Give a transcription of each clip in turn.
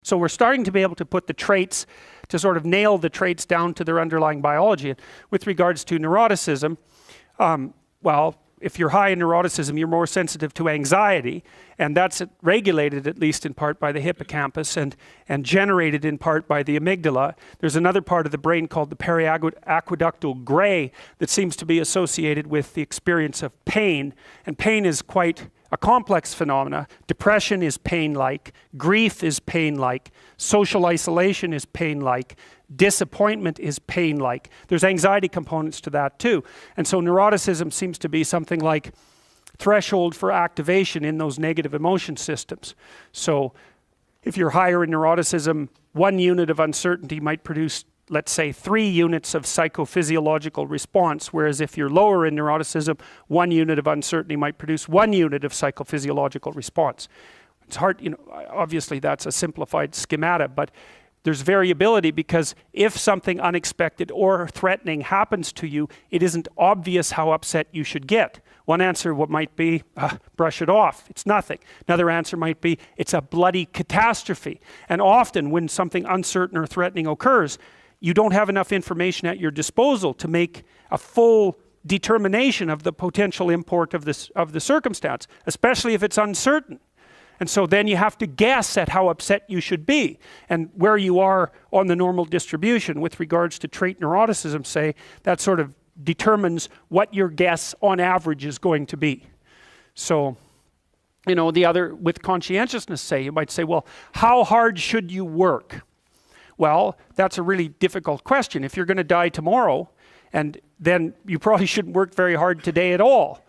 So we're starting to be able to put the traits, to sort of nail the traits down to their underlying biology. And with regards to neuroticism, well, if you're high in neuroticism, you're more sensitive to anxiety, and that's regulated at least in part by the hippocampus and generated in part by the amygdala. There's another part of the brain called the periaqueductal gray that seems to be associated with the experience of pain, and pain is quite a complex phenomena. Depression is pain-like, grief is pain-like, social isolation is pain-like, disappointment is pain-like. There's anxiety components to that too. And so neuroticism seems to be something like threshold for activation in those negative emotion systems. So if you're higher in neuroticism, 1 unit of uncertainty might produce, let's say, 3 units of psychophysiological response, whereas if you're lower in neuroticism, 1 unit of uncertainty might produce 1 unit of psychophysiological response. It's hard, you know, obviously that's a simplified schemata, but there's variability because if something unexpected or threatening happens to you, it isn't obvious how upset you should get. One answer might be, brush it off, it's nothing. Another answer might be, it's a bloody catastrophe. And often when something uncertain or threatening occurs, you don't have enough information at your disposal to make a full determination of the potential import of the circumstance, especially if it's uncertain. And so then you have to guess at how upset you should be and where you are on the normal distribution with regards to trait neuroticism, say, that sort of determines what your guess on average is going to be. So, you know, the other, with conscientiousness, say, you might say, well, how hard should you work? Well, that's a really difficult question. If you're going to die tomorrow, and then you probably shouldn't work very hard today at all.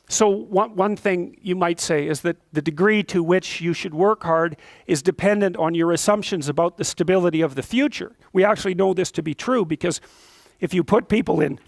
So one thing you might say is that the degree to which you should work hard is dependent on your assumptions about the stability of the future. We actually know this to be true because if you put people in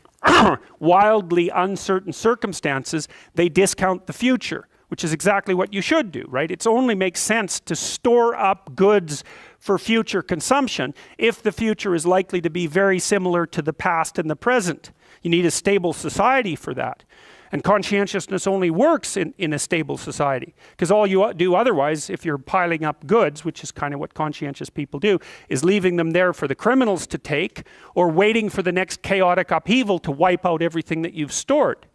wildly uncertain circumstances, they discount the future, which is exactly what you should do, right? It only makes sense to store up goods for future consumption if the future is likely to be very similar to the past and the present. You need a stable society for that. And conscientiousness only works in a stable society, because all you do otherwise, if you're piling up goods, which is kind of what conscientious people do, is leaving them there for the criminals to take, or waiting for the next chaotic upheaval to wipe out everything that you've stored.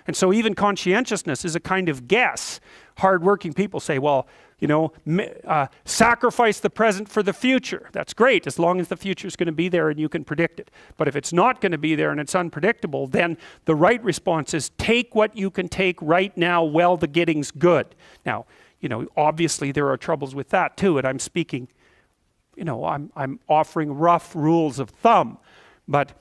And so even conscientiousness is a kind of guess. Hardworking people say, well, you know, sacrifice the present for the future. That's great, as long as the future is going to be there and you can predict it. But if it's not going to be there and it's unpredictable, then the right response is take what you can take right now while the getting's good. Now, you know, obviously there are troubles with that too, and I'm speaking, you know, I'm offering rough rules of thumb, but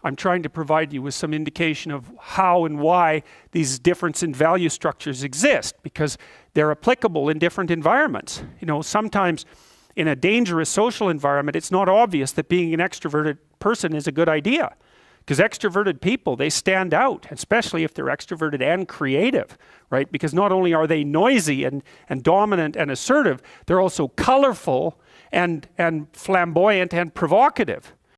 I'm trying to provide you with some indication of how and why these difference in value structures exist, because they're applicable in different environments. You know, sometimes in a dangerous social environment, it's not obvious that being an extroverted person is a good idea, because extroverted people, they stand out, especially if they're extroverted and creative, right? Because not only are they noisy and dominant and assertive, they're also colorful and flamboyant and provocative.